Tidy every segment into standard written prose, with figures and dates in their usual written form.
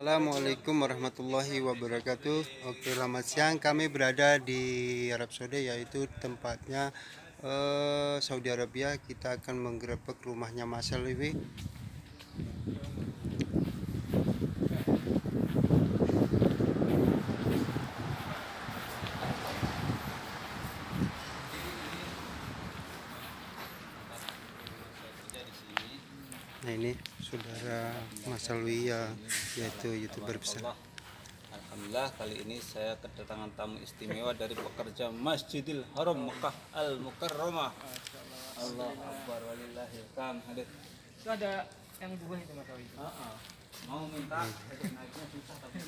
Assalamualaikum warahmatullahi wabarakatuh. Oke, selamat siang. Kami berada di Arab Saudi, yaitu tempatnya Saudi Arabia. Kita akan menggerebek rumahnya Mas Alwi. Nah, ini saudara Mas Alwi ya, yaitu YouTuber besar. Alhamdulillah, kali ini saya kedatangan tamu istimewa dari pekerja Masjidil Haram Mekah Al Mukarramah. Allah Akbar walillahil hamd. Hadir. Itu ada yang buah itu Mas Awi. Mau minta untuk naiknya susah tapi.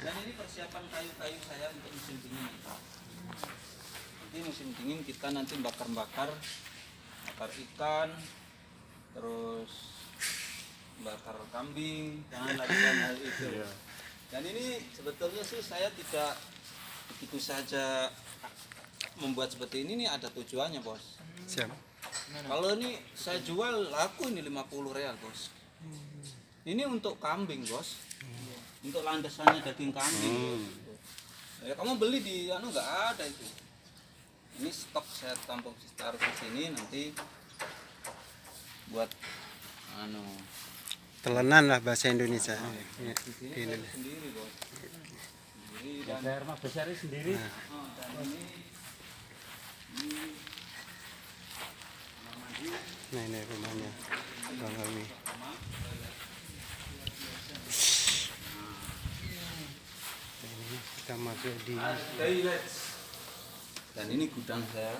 Dan ini persiapan kayu-kayu saya untuk musim dingin. Nanti musim dingin kita nanti bakar ikan, terus bakar kambing, jangan lakukan hal itu. Dan ini sebetulnya sih saya tidak begitu saja membuat seperti ini nih, ada tujuannya, Bos. Siap. Kalau ini saya jual laku ini 50 real, Bos. Ini untuk kambing, Bos. Untuk landasannya daging kambing. Ya, kamu beli di nggak ada itu. Ini stok saya taruh di sini, nanti buat Telenan lah bahasa Indonesia. di sini saya sendiri, Bos. Sendiri dan Rumah besar sendiri. dan ini Nah, ini rumahnya Bang Alwi. Ini kita masuk di dan ini gudang saya.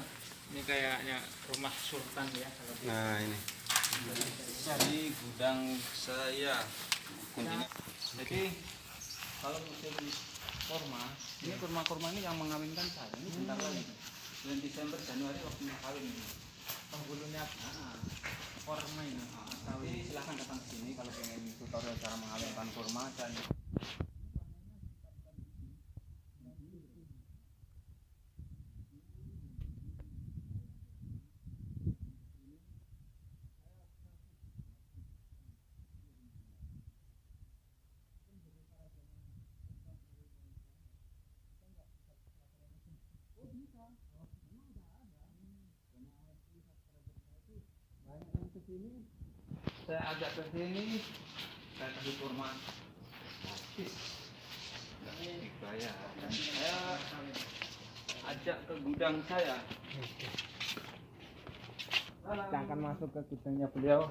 Ini kayaknya rumah sultan ya. Nah, ini. Ini gudang saya. Jadi kalau musim kurma, ini kurma ini yang mengawinkan saya. Ini bentar lagi. Bulan Desember Januari waktunya kawin ini. Penghulunya kurma ini. Jadi silahkan datang ke sini kalau pengen tutorial cara mengawinkan kurma dan saya ajak ke sini, saya kasih kurma gratis. Nggak dibayar. Dan saya ajak ke gudang saya. Kita akan masuk ke gudangnya beliau.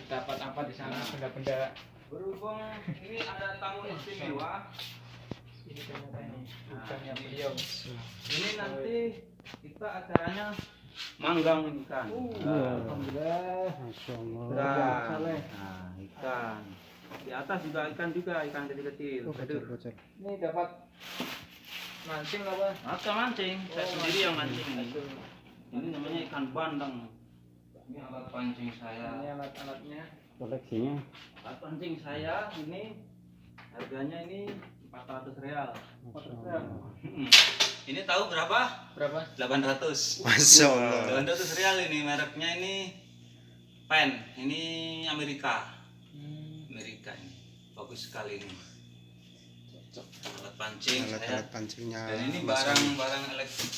Dapat apa di sana? Benda-benda. Berhubung ini ada tamu istimewa, Ini ternyata ini gudangnya beliau. ini nanti kita acaranya manggang ikan. Alhamdulillah. Masya Allah. Ikan. Nah, ikan. Di atas juga ikan kecil-kecil. Bocor. Ini dapat mancing apa? Maka mancing, saya sendiri yang mancing ini. Ini namanya ikan bandeng. Ini alat pancing saya. Ini alat-alatnya. Koleksinya. Alat pancing saya ini harganya ini 400 real. Ini tahu berapa? Berapa? 800. Masya Allah. 800 real ini, mereknya ini Pen. Ini Amerika ini. Bagus sekali ini. Alat pancing saya. Alat pancingnya. Dan ini Mas Alwi. barang-barang elektrik.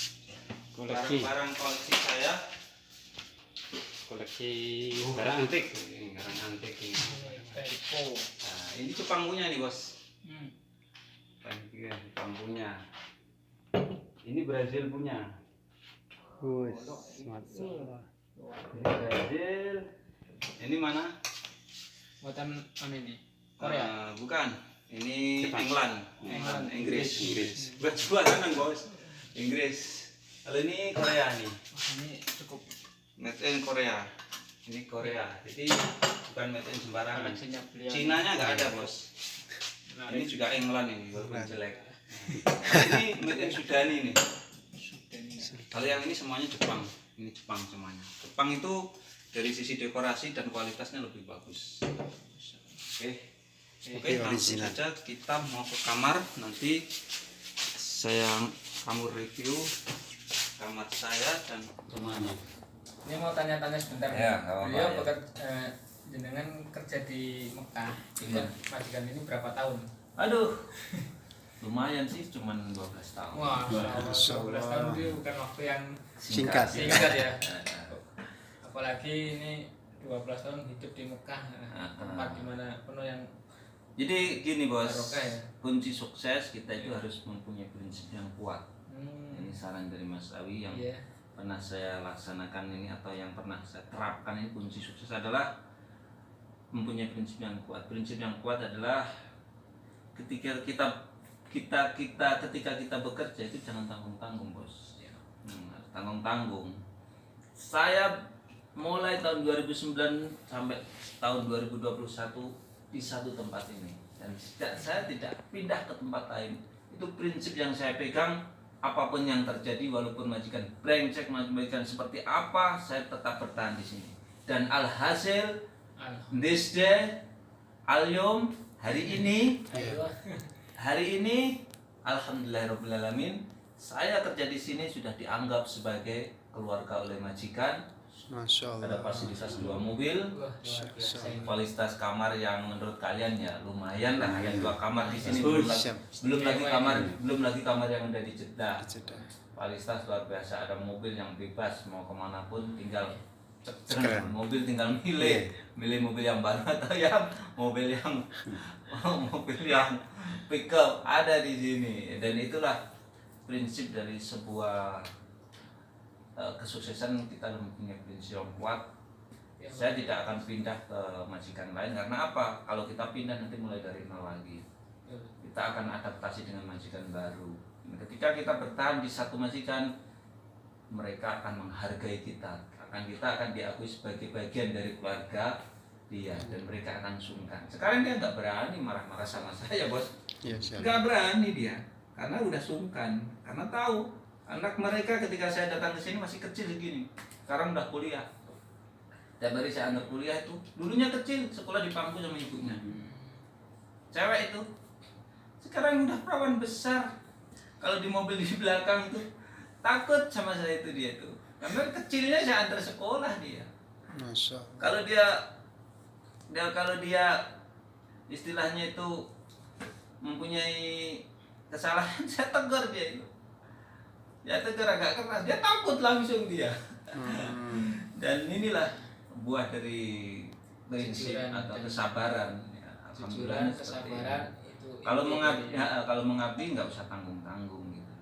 Koleksi. Barang koleksi saya. Koleksi barang antik. Ini barang antik ini. Tempo. Nah, ini Jepang punya nih, Bos. Hmm. Jepang punya. Ini Brazil punya. Masya Allah. Ini Brazil. Ini mana? Buatan ini. Korea. Bukan. Ini Jepang. Inggris. Buatan Bos. Inggris. Kalau ini Korea nih. Ini cukup Made in Korea. Ini Korea. Jadi bukan made in sembarangan. koleksinya beliau. Cinanya nggak ada, Bos. Nah, Ini juga England ini, walaupun jelek. Ini made in Sudani nih. Kalau yang ini semuanya Jepang. Ini Jepang semuanya. Jepang itu dari sisi dekorasi dan kualitasnya lebih bagus. Oke, langsung original. saja kita mau ke kamar. Nanti kamu review kamar saya dan rumahnya. Ini mau tanya-tanya sebentar. Ya, nggak apa-apa, Beliau ya. jenengan kerja di Mekah, ikut majikan ini berapa tahun? Aduh, lumayan sih, cuman 12 tahun. Wah, 12 tahun itu bukan waktu yang Singkat. singkat ya. Apalagi ini 12 tahun hidup di Mekah, tempat dimana penuh yang Jadi gini bos, barokah ya. kunci sukses kita itu harus mempunyai prinsip yang kuat. Hmm, Ini saran dari Mas Awi yang iya. pernah saya laksanakan ini atau yang pernah saya terapkan ini, kunci sukses adalah mempunyai prinsip yang kuat. Prinsip yang kuat adalah ketika kita bekerja itu jangan tanggung-tanggung bos. Tanggung-tanggung. Saya mulai tahun 2009 sampai tahun 2021 di satu tempat ini, dan saya tidak pindah ke tempat lain. Itu prinsip yang saya pegang. Apapun yang terjadi, walaupun majikan brengsek, majikan seperti apa, saya tetap bertahan di sini. Dan alhasil this day, al-yom, hari ini alhamdulillahirobbilalamin, saya kerja di sini sudah dianggap sebagai keluarga oleh majikan. Masya Allah. Ada fasilitas 2 mobil, Wah, luar biasa ini. kualitas kamar yang menurut kalian ya lumayan lah, ada 2 kamar di sini, Siap. belum lagi kamar yang ada di Jeddah. Kualitas luar biasa, ada mobil yang bebas mau kemanapun, tinggal Keren. mobil tinggal milih mobil yang baru atau yang mobil yang pick up ada di sini. Dan itulah prinsip dari sebuah kesuksesan. Kita mempunyai prinsip yang kuat. Saya tidak akan pindah ke majikan lain, karena apa? Kalau kita pindah nanti mulai dari nol lagi. Kita akan adaptasi dengan majikan baru. Ketika kita bertahan di satu majikan, mereka akan menghargai kita akan diakui sebagai bagian dari keluarga dia, dan mereka akan sungkan. Sekarang dia nggak berani marah-marah sama saya bos, Ya, siap. nggak berani dia, karena udah sungkan, karena tahu anak mereka ketika saya datang ke sini masih kecil segini, sekarang udah kuliah. Tiap hari saya antar kuliah itu, dulunya kecil, sekolah di pangku sama ibunya. Cewek itu, sekarang udah perawan besar. Kalau di mobil di belakang itu, takut sama saya itu dia tuh. Karena kecilnya saya antar sekolah dia. Masya Allah. Kalau dia istilahnya itu mempunyai kesalahan, saya tegur dia itu. Ya tegur agak keras, dia takut langsung dia. Dan inilah buah dari prinsip atau kesabaran. Ya, alhamdulillah Jujuran, seperti kesabaran ini. itu. Kalau inti mengabdi, dari- kalau mengabdi nggak usah tanggung-tanggung gitu.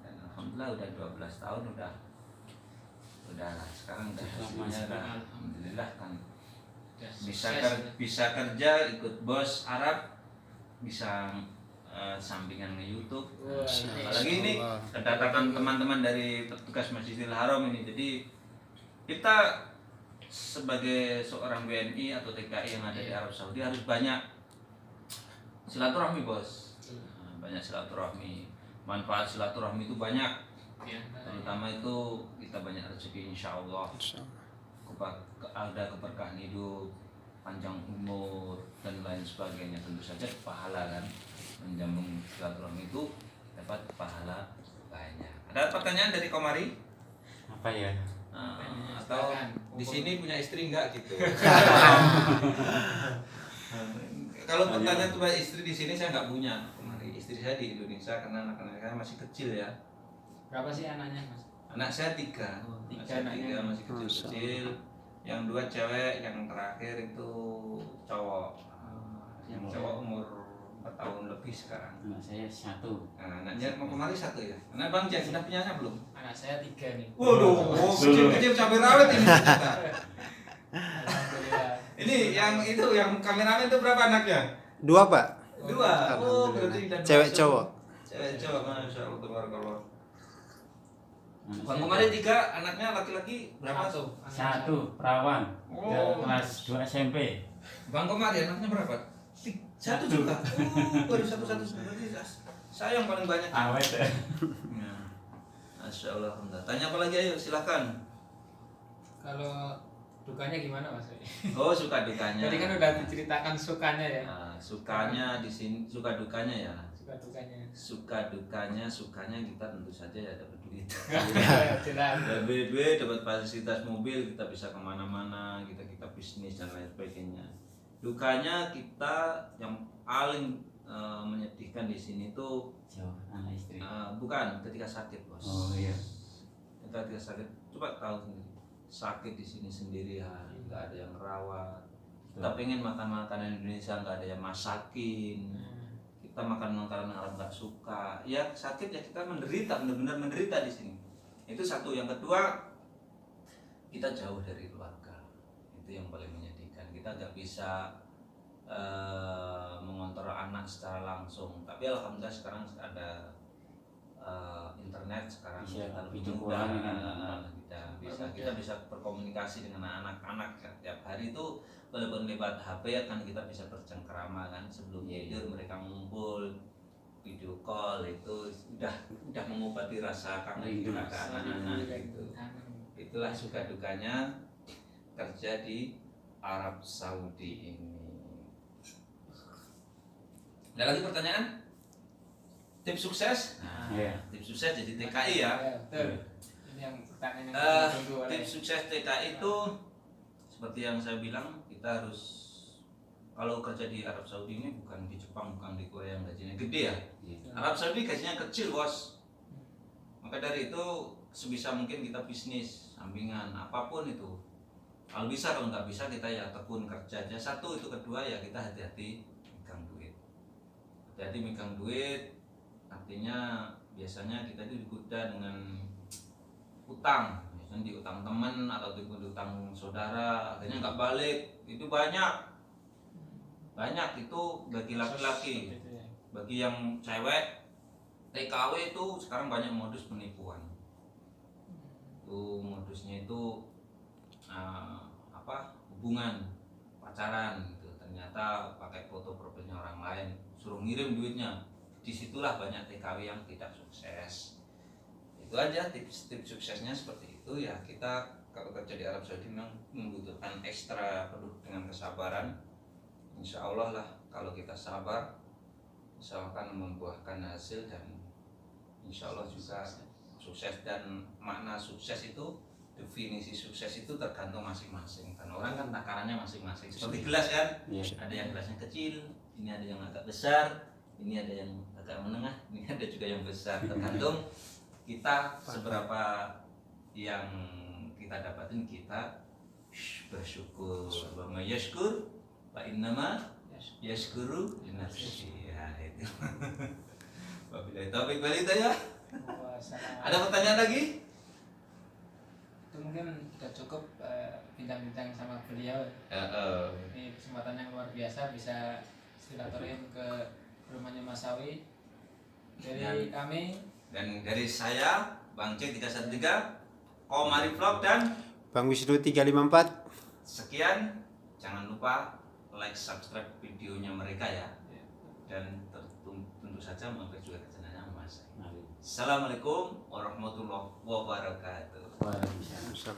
Dan alhamdulillah udah 12 tahun udah sekarang udah hasilnya udah alhamdulillah kan. Ya, Bisa sukses. bisa kerja ikut bos Arab, bisa sampingan ke YouTube. Wah, ini Apalagi ini kedatangan teman-teman dari petugas Masjidil Haram ini. Jadi kita sebagai seorang WNI atau TKI yang ada di Arab Saudi harus banyak silaturahmi bos. Banyak silaturahmi. Manfaat silaturahmi itu banyak. Ya, Terutama itu kita banyak rezeki insya Allah. Ada keberkahan hidup, panjang umur dan lain sebagainya. Tentu saja pahala kan, menjambung silaturahmi itu dapat pahala banyak. Ada pertanyaan dari Komari? Apa ya? Atau di sini punya istri enggak gitu? Kalau pertanyaan tuh istri di sini saya nggak punya. Komari, istri saya di Indonesia karena anak-anak saya masih kecil ya. berapa sih anaknya mas? Anak saya 3, Tiga anaknya. masih kecil-kecil. Yang 2 cewek, yang terakhir itu cowok. Yang cowok umur 4 tahun lebih sekarang. Anak saya 1. Nah, anaknya mau kemari 1 ya. Anak Bang Jan sudah punya anak belum? Anak saya 3 nih. Waduh, kecil-kecil cabai rawit ini. Alhamdulillah. Ini yang kameramen itu berapa anaknya? 2 Pak. 2. Oh, berarti udah Cewek 2. cowok. Cewek cowok, masya Allah, tabarakallah. Bang kemarin 3, anaknya laki-laki berapa? Satu perawan. Oh. Kelas 2 SMP. Bang Komari anaknya berapa? 1 juga. Oh, baru satu berarti saya yang paling banyak. Awet ya. Ya. Masya Allah. Tanya apa lagi ayo silakan. Kalau dukanya gimana mas? Oh suka dukanya. Tadi kan udah diceritakan sukanya ya. Nah, sukanya di sini, suka dukanya ya. Suka suka dukanya. Sukanya kita tentu saja ya dapat duit. Jelas. Dapat duit, dapat fasilitas mobil, kita bisa kemana-mana, kita bisnis dan lain sebagainya. Dukanya kita yang paling menyedihkan di sini tuh Jauh anak istri. bukan ketika sakit, bos. Oh iya. Ketika sakit, coba tahu sendiri. Sakit di sini sendirian, nggak ada yang rawat. Kita pengen makan makanan Indonesia, nggak ada yang masakin. Kita makan makanan Arab nggak suka. Ya sakit ya kita menderita, benar-benar menderita di sini. Itu satu. Yang kedua, kita jauh dari keluarga. Itu yang paling menyedihkan. Kita nggak bisa mengontrol anak secara langsung. Tapi alhamdulillah sekarang ada internet, sekarang Bisa kita lebih video mudah. callan dengan Kita bisa berkomunikasi dengan anak-anak tiap hari itu, walaupun lewat HP kan kita bisa bercengkerama kan. Sebelum tidur mereka ngumpul video call, itu udah mengobati rasa kangen kita ke anak-anak gitu. Itulah suka dukanya kerja di Arab Saudi ini. Ada lagi pertanyaan? Tips sukses? Nah, Iya. tips sukses jadi TKI ya. Betul. Ini yang pertanyaan yang ditunggu oleh Tips sukses TKI itu seperti yang saya bilang, kita harus, kalau kerja di Arab Saudi ini bukan di Jepang, bukan di Korea yang gajinya gede ya. Arab Saudi gajinya kecil, bos. Maka dari itu sebisa mungkin kita bisnis sampingan apapun itu. Kalau bisa, kalau nggak bisa kita ya tekun kerja aja. Satu itu, kedua ya kita hati-hati megang duit. Hati-hati megang duit, artinya biasanya kita itu digoda dengan utang, misalnya di utang teman atau di utang saudara, akhirnya nggak balik. Itu banyak itu bagi laki-laki. Bagi yang cewek TKW itu sekarang banyak modus penipuan. Itu modusnya itu hubungan pacaran gitu, ternyata pakai foto profilnya orang lain, suruh ngirim duitnya. Disitulah banyak TKW yang tidak sukses. Itu aja tips suksesnya seperti itu ya. Kita kalau kerja di Arab Saudi memang membutuhkan ekstra, penuh dengan kesabaran. Insya Allah lah kalau kita sabar, insya Allah akan membuahkan hasil, dan insya Allah juga sukses. Dan makna sukses itu, definisi sukses itu tergantung masing-masing, karena orang kan takarannya masing-masing. Seperti gelas kan, Iya. ada yang gelasnya kecil, ini ada yang agak besar, ini ada yang agak menengah, ini ada juga yang besar. Tergantung kita seberapa yang kita dapatin, kita bersyukur. Wa may yashkur fa innama yashkuru li nafsihi. Ya itu. Wabillahi taufiq wal hidayah. Ada pertanyaan lagi? Itu mungkin sudah cukup bincang-bincang sama beliau. Ini kesempatan yang luar biasa bisa silaturahim ke rumahnya Mas Sawi. Dari kami Dan dari saya, Bang C 313, Komari Vlog, dan Bang Wisnu 354. sekian. Jangan lupa like, subscribe videonya mereka ya. Dan tentu saja mampir juga ke channelnya Mas. Assalamualaikum warahmatullahi wabarakatuh. Waalaikumsalam.